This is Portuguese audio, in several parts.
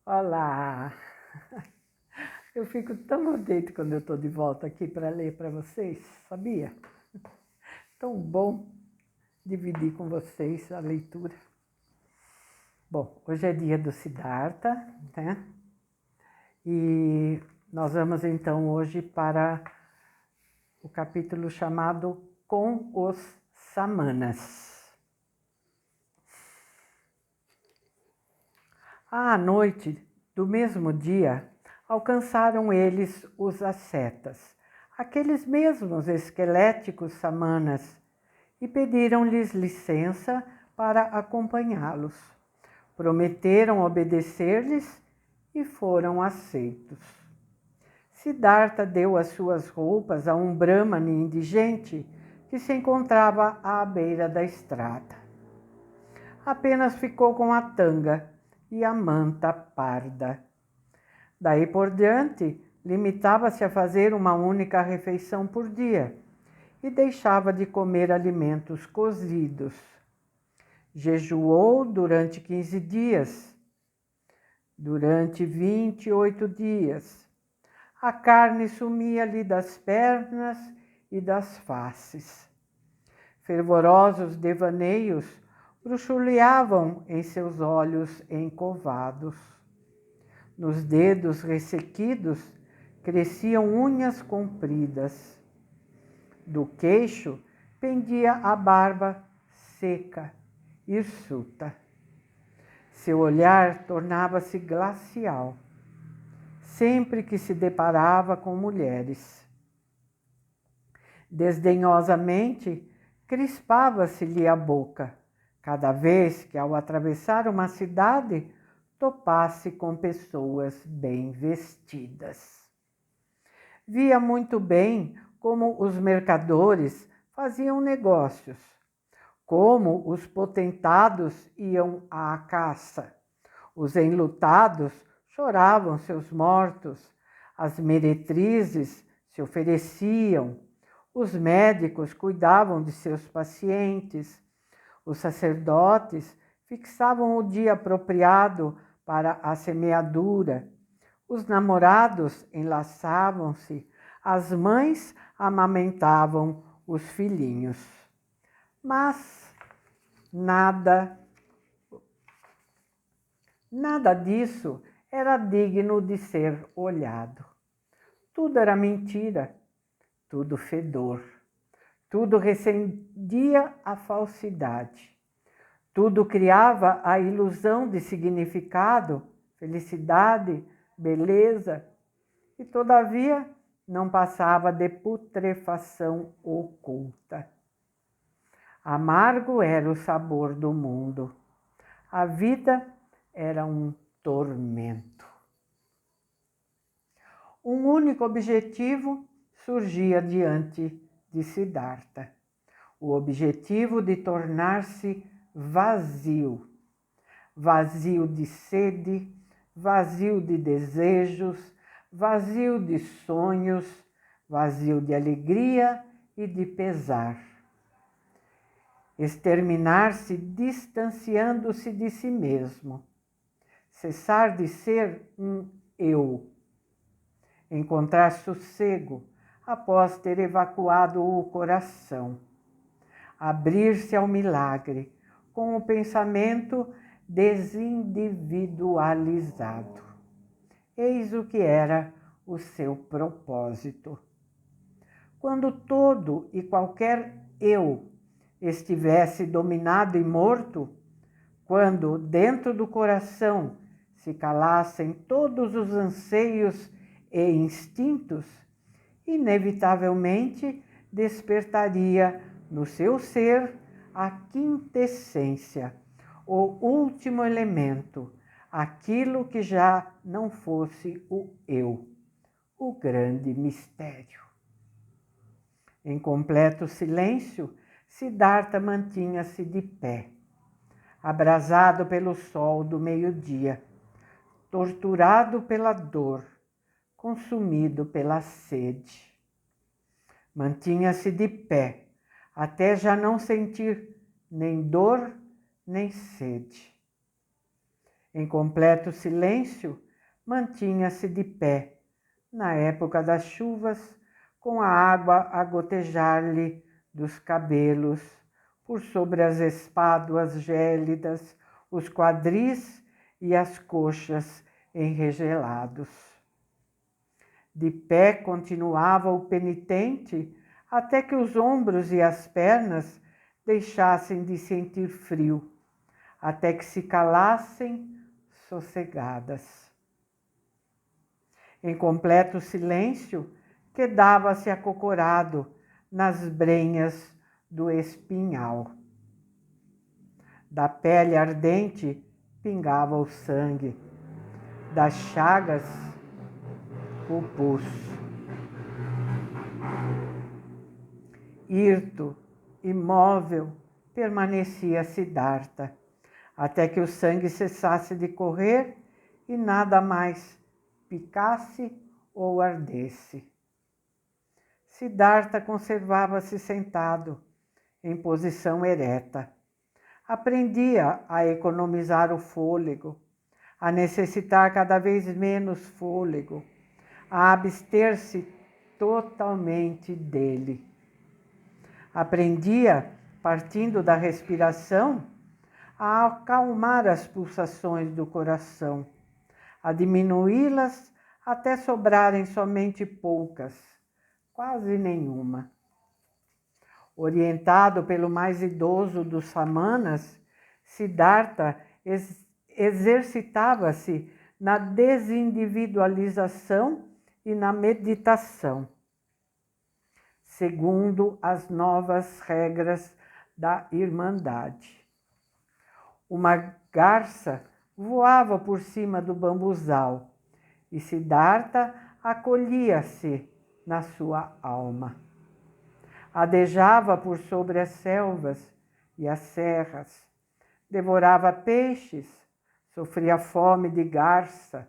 Olá! Eu fico tão contente quando eu estou de volta aqui para ler para vocês, sabia? Tão bom dividir com vocês a leitura. Bom, hoje é dia do Siddhartha, né? E nós vamos então hoje para o capítulo chamado Com os Samanas. À noite do mesmo dia, alcançaram eles os ascetas, aqueles mesmos esqueléticos samanas, e pediram-lhes licença para acompanhá-los. Prometeram obedecer-lhes e foram aceitos. Siddhartha deu as suas roupas a um brahmane indigente que se encontrava à beira da estrada. Apenas ficou com a tanga e a manta parda. Daí por diante, limitava-se a fazer uma única refeição por dia e deixava de comer alimentos cozidos. Jejuou durante 15 dias, durante 28 dias. A carne sumia-lhe das pernas e das faces. Fervorosos devaneios bruxuleavam em seus olhos encovados. Nos dedos ressequidos cresciam unhas compridas. Do queixo pendia a barba seca, hirsuta. Seu olhar tornava-se glacial, sempre que se deparava com mulheres. Desdenhosamente, crispava-se-lhe a boca, cada vez que, ao atravessar uma cidade, topasse com pessoas bem vestidas. Via muito bem como os mercadores faziam negócios, como os potentados iam à caça, os enlutados choravam seus mortos, as meretrizes se ofereciam, os médicos cuidavam de seus pacientes, os sacerdotes fixavam o dia apropriado para a semeadura, os namorados enlaçavam-se, as mães amamentavam os filhinhos. Mas nada disso era digno de ser olhado. Tudo era mentira, tudo fedor, tudo recendia a falsidade. Tudo criava a ilusão de significado, felicidade, beleza, e todavia não passava de putrefação oculta. Amargo era o sabor do mundo. A vida era um tormento. Um único objetivo surgia diante de Siddhartha: o objetivo de tornar-se vazio. Vazio de sede, vazio de desejos, vazio de sonhos, vazio de alegria e de pesar. Exterminar-se distanciando-se de si mesmo. Cessar de ser um eu. Encontrar sossego após ter evacuado o coração. Abrir-se ao milagre com o pensamento desindividualizado. Eis o que era o seu propósito. Quando todo e qualquer eu estivesse dominado e morto, quando dentro do coração se calassem todos os anseios e instintos, inevitavelmente despertaria no seu ser a quintessência, o último elemento, aquilo que já não fosse o eu, o grande mistério. Em completo silêncio, Siddhartha mantinha-se de pé, abrasado pelo sol do meio-dia, torturado pela dor, consumido pela sede. Mantinha-se de pé, até já não sentir nem dor nem sede. Em completo silêncio, mantinha-se de pé, na época das chuvas, com a água a gotejar-lhe dos cabelos, por sobre as espáduas gélidas, os quadris e as coxas enregelados. De pé continuava o penitente, até que os ombros e as pernas deixassem de sentir frio, até que se calassem sossegadas. Em completo silêncio, quedava-se acocorado nas brenhas do espinhal. Da pele ardente pingava o sangue, das chagas o pus. Hirto, imóvel, permanecia Siddhartha, até que o sangue cessasse de correr e nada mais picasse ou ardesse. Siddhartha conservava-se sentado, em posição ereta. Aprendia a economizar o fôlego, a necessitar cada vez menos fôlego, a abster-se totalmente dele. Aprendia, partindo da respiração, a acalmar as pulsações do coração, a diminuí-las até sobrarem somente poucas, quase nenhuma. Orientado pelo mais idoso dos samanas, Siddhartha exercitava-se na desindividualização e na meditação, segundo as novas regras da Irmandade. Uma garça voava por cima do bambuzal e Siddhartha acolhia-se na sua alma. Adejava por sobre as selvas e as serras, devorava peixes, sofria fome de garça,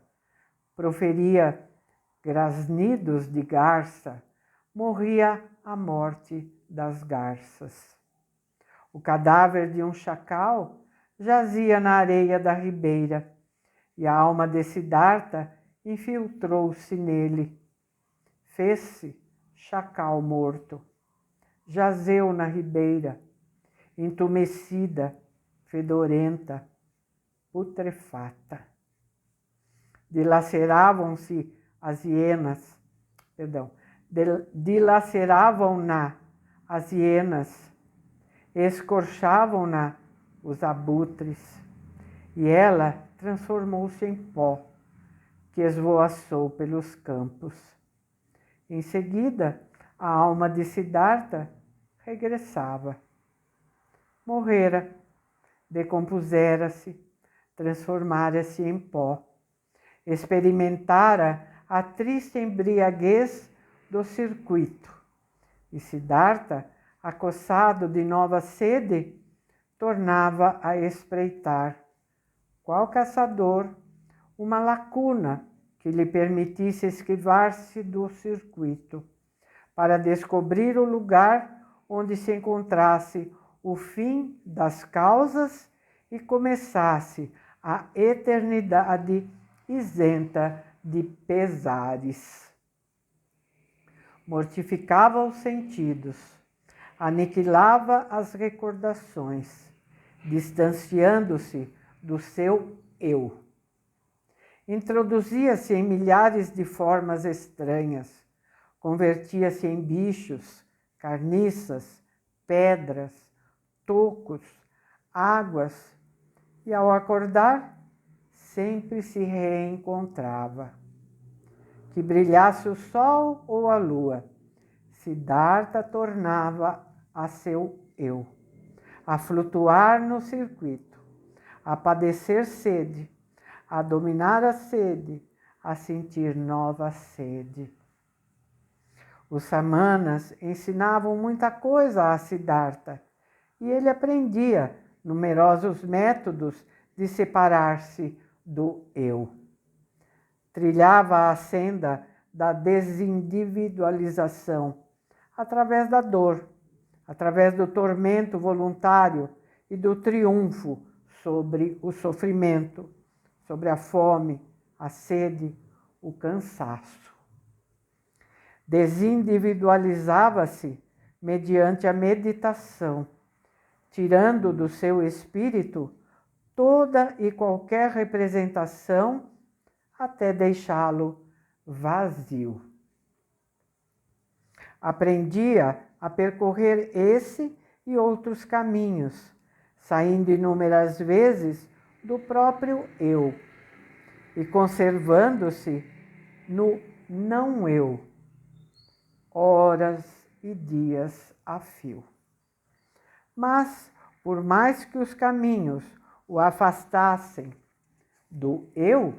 proferia grasnidos de garça, morria a morte das garças. O cadáver de um chacal jazia na areia da ribeira e a alma de Siddhartha infiltrou-se nele. Fez-se chacal morto. Jazeu na ribeira, entumecida, fedorenta, putrefata. Dilaceravam-se as hienas, dilaceravam-na as hienas, escorchavam-na os abutres, e ela transformou-se em pó, que esvoaçou pelos campos. Em seguida, a alma de Siddhartha regressava. Morrera, decompusera-se, transformara-se em pó. Experimentara a triste embriaguez do circuito. E Siddhartha, acossado de nova sede, tornava a espreitar, qual caçador, uma lacuna que lhe permitisse esquivar-se do circuito, para descobrir o lugar onde se encontrasse o fim das causas e começasse a eternidade isenta de pesares. Mortificava os sentidos, aniquilava as recordações, distanciando-se do seu eu. Introduzia-se em milhares de formas estranhas, convertia-se em bichos, carniças, pedras, tocos, águas, e ao acordar, sempre se reencontrava. Que brilhasse o sol ou a lua, Siddhartha tornava a seu eu, a flutuar no circuito, a padecer sede, a dominar a sede, a sentir nova sede. Os samanas ensinavam muita coisa a Siddhartha e ele aprendia numerosos métodos de separar-se do eu. Trilhava a senda da desindividualização através da dor, através do tormento voluntário e do triunfo sobre o sofrimento, sobre a fome, a sede, o cansaço. Desindividualizava-se mediante a meditação, tirando do seu espírito toda e qualquer representação até deixá-lo vazio. Aprendia a percorrer esse e outros caminhos, saindo inúmeras vezes do próprio eu e conservando-se no não eu, horas e dias a fio. Mas, por mais que os caminhos o afastassem do eu,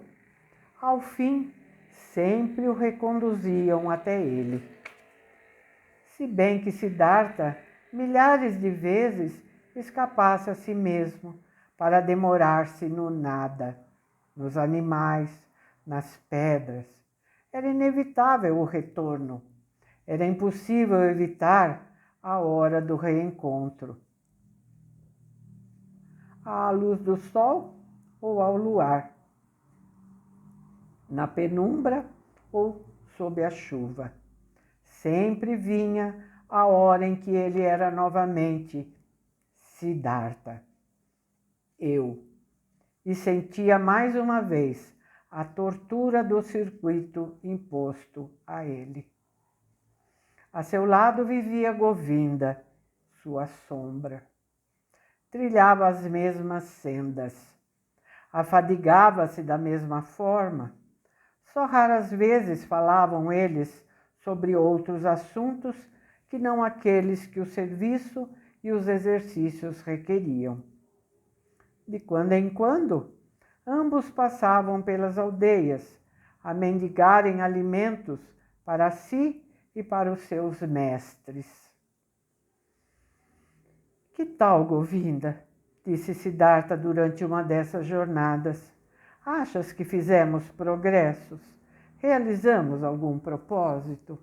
ao fim sempre o reconduziam até ele. Se bem que Siddhartha milhares de vezes escapasse a si mesmo para demorar-se no nada, nos animais, nas pedras. Era inevitável o retorno. Era impossível evitar a hora do reencontro. À luz do sol ou ao luar, na penumbra ou sob a chuva. Sempre vinha a hora em que ele era novamente Siddhartha, eu, e sentia mais uma vez a tortura do circuito imposto a ele. A seu lado vivia Govinda, sua sombra. Trilhava as mesmas sendas, afadigava-se da mesma forma. Só raras vezes falavam eles sobre outros assuntos que não aqueles que o serviço e os exercícios requeriam. De quando em quando, ambos passavam pelas aldeias a mendigarem alimentos para si e para os seus mestres. Que tal, Govinda? Disse Siddhartha durante uma dessas jornadas. Achas que fizemos progressos? Realizamos algum propósito?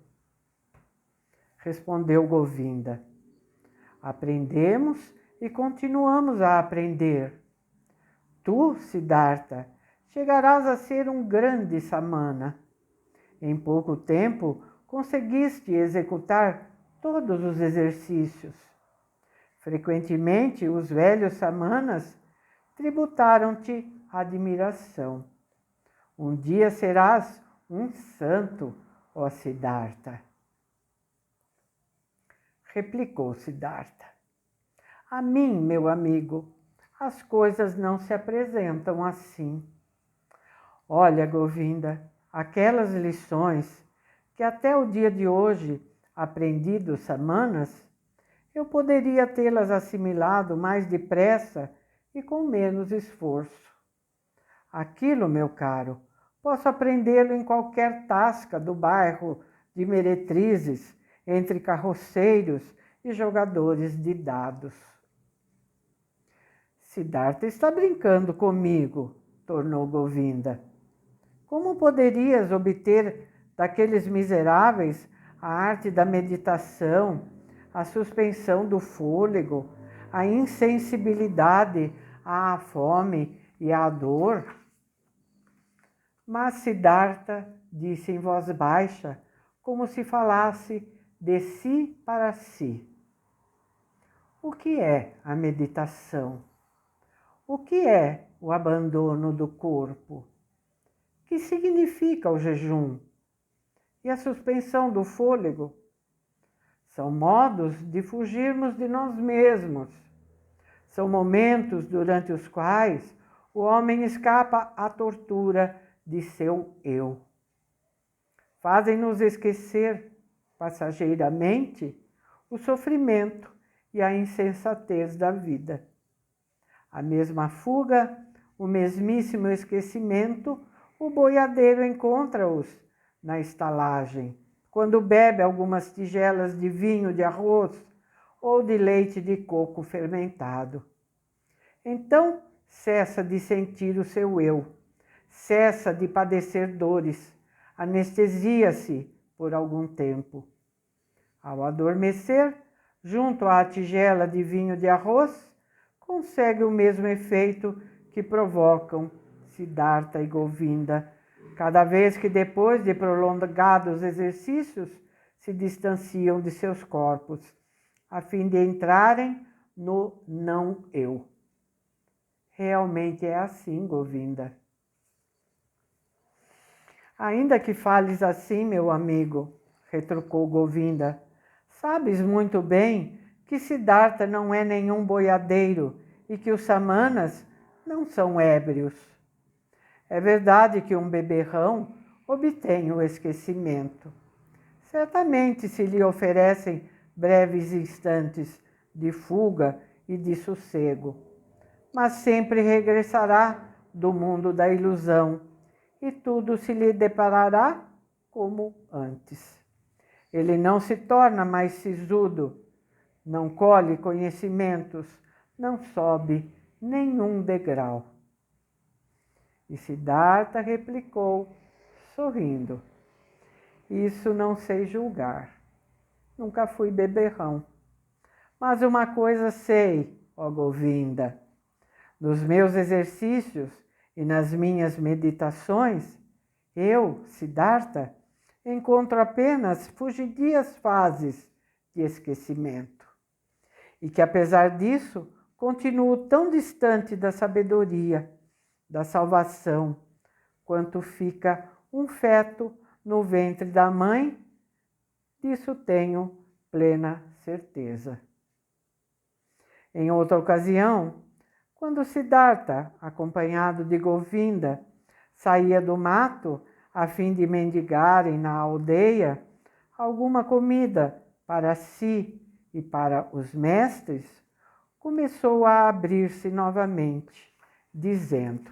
Respondeu Govinda. Aprendemos e continuamos a aprender. Tu, Siddhartha, chegarás a ser um grande samana. Em pouco tempo, conseguiste executar todos os exercícios. Frequentemente, os velhos samanas tributaram-te admiração. Um dia serás um santo, ó Siddhartha. Replicou Siddhartha. A mim, meu amigo, as coisas não se apresentam assim. Olha, Govinda, aquelas lições que até o dia de hoje aprendi dos samanas, eu poderia tê-las assimilado mais depressa e com menos esforço. Aquilo, meu caro, posso aprendê-lo em qualquer tasca do bairro de meretrizes, entre carroceiros e jogadores de dados. Siddhartha está brincando comigo, tornou Govinda. Como poderias obter daqueles miseráveis a arte da meditação, a suspensão do fôlego, a insensibilidade à fome e à dor? Mas Siddhartha disse em voz baixa, como se falasse de si para si. O que é a meditação? O que é o abandono do corpo? Que significa o jejum? E a suspensão do fôlego? São modos de fugirmos de nós mesmos. São momentos durante os quais o homem escapa à tortura de seu eu. Fazem-nos esquecer passageiramente o sofrimento e a insensatez da vida. A mesma fuga, o mesmíssimo esquecimento, o boiadeiro encontra-os na estalagem, quando bebe algumas tigelas de vinho de arroz ou de leite de coco fermentado. Então cessa de sentir o seu eu, cessa de padecer dores, anestesia-se por algum tempo. Ao adormecer, junto à tigela de vinho de arroz, consegue o mesmo efeito que provocam Siddhartha e Govinda, cada vez que depois de prolongados exercícios se distanciam de seus corpos, a fim de entrarem no não-eu. Realmente é assim, Govinda. Ainda que fales assim, meu amigo, retrucou Govinda, sabes muito bem que Siddhartha não é nenhum boiadeiro e que os samanas não são ébrios. É verdade que um beberrão obtém o esquecimento. Certamente se lhe oferecem breves instantes de fuga e de sossego, mas sempre regressará do mundo da ilusão e tudo se lhe deparará como antes. Ele não se torna mais sisudo, não colhe conhecimentos, não sobe nenhum degrau. E Siddhartha replicou, sorrindo, isso não sei julgar. Nunca fui beberrão. Mas uma coisa sei, ó Govinda, nos meus exercícios e nas minhas meditações, eu, Siddhartha, encontro apenas fugidias fases de esquecimento. E que, apesar disso, continuo tão distante da sabedoria, da salvação, quanto fica um feto no ventre da mãe, disso tenho plena certeza. Em outra ocasião, quando Siddhartha, acompanhado de Govinda, saía do mato a fim de mendigarem na aldeia alguma comida para si e para os mestres, começou a abrir-se novamente, dizendo: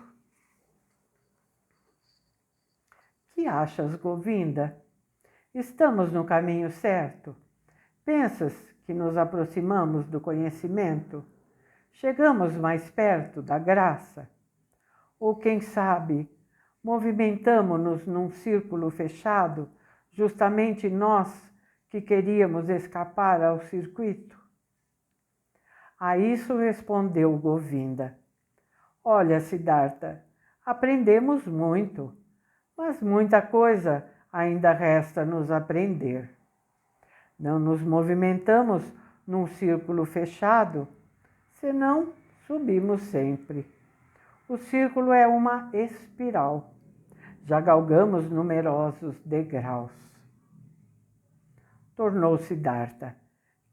Que achas, Govinda? Estamos no caminho certo? Pensas que nos aproximamos do conhecimento? Chegamos mais perto da graça? Ou, quem sabe, movimentamo-nos num círculo fechado, justamente nós que queríamos escapar ao circuito? A isso respondeu Govinda: Olha, Siddhartha, aprendemos muito, mas muita coisa ainda resta nos aprender. Não nos movimentamos num círculo fechado, senão subimos sempre. O círculo é uma espiral. Já galgamos numerosos degraus. Tornou Siddhartha: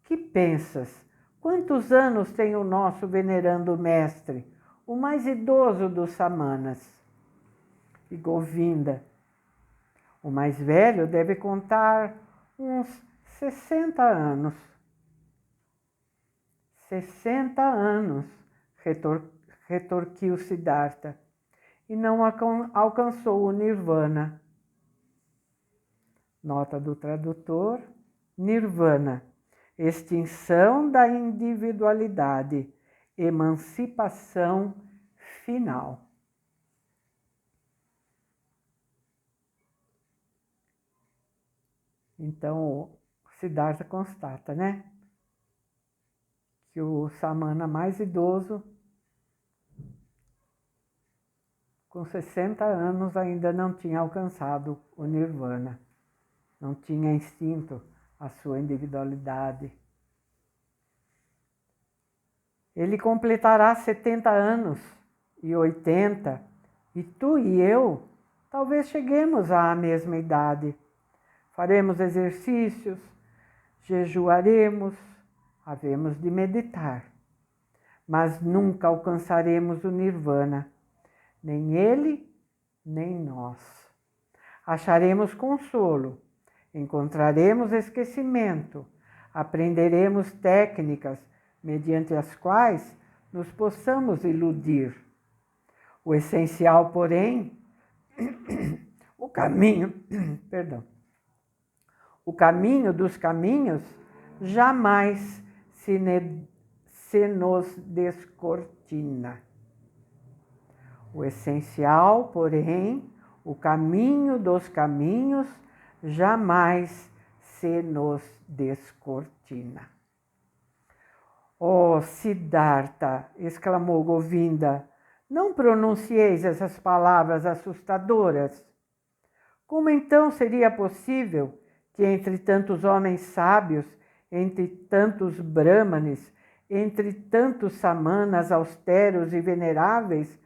Que pensas? Quantos anos tem o nosso venerando mestre, o mais idoso dos samanas? E Govinda: O mais velho deve contar uns 60 anos. 60 anos, retorquiu Siddhartha, e não alcançou o nirvana. Nota do tradutor: nirvana, extinção da individualidade, emancipação final. Então, Siddhartha constata, né? Que o samana mais idoso, com 60 anos, ainda não tinha alcançado o nirvana. Não tinha extinto a sua individualidade. Ele completará 70 anos e 80, e tu e eu talvez cheguemos à mesma idade. Faremos exercícios, jejuaremos, havemos de meditar, mas nunca alcançaremos o nirvana, nem ele, nem nós. Acharemos consolo, encontraremos esquecimento, aprenderemos técnicas mediante as quais nos possamos iludir. O essencial, porém, o caminho dos caminhos jamais se nos descortina. O essencial, porém, o caminho dos caminhos jamais se nos descortina. Oh, Siddhartha, exclamou Govinda, Não pronuncieis essas palavras assustadoras. Como então seria possível que entre tantos homens sábios, entre tantos brahmanes, entre tantos samanas austeros e veneráveis,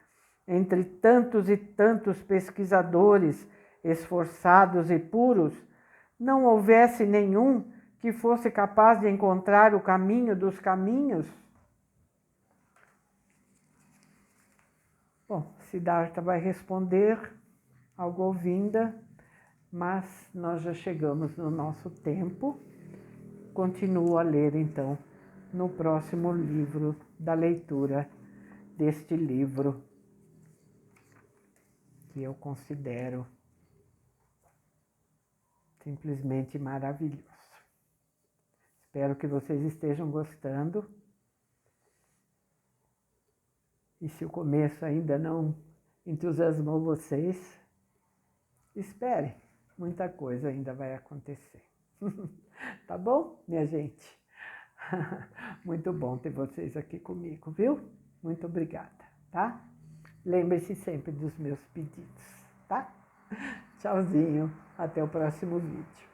entre tantos e tantos pesquisadores esforçados e puros, não houvesse nenhum que fosse capaz de encontrar o caminho dos caminhos? Bom, Siddhartha vai responder ao Govinda, mas nós já chegamos no nosso tempo. Continuo a ler, então, no próximo livro da leitura deste livro, que eu considero simplesmente maravilhoso. Espero que vocês estejam gostando. E se o começo ainda não entusiasmou vocês, espere, muita coisa ainda vai acontecer. Tá bom, minha gente? Muito bom ter vocês aqui comigo, viu? Muito obrigada, tá? Lembre-se sempre dos meus pedidos, tá? Tchauzinho, até o próximo vídeo.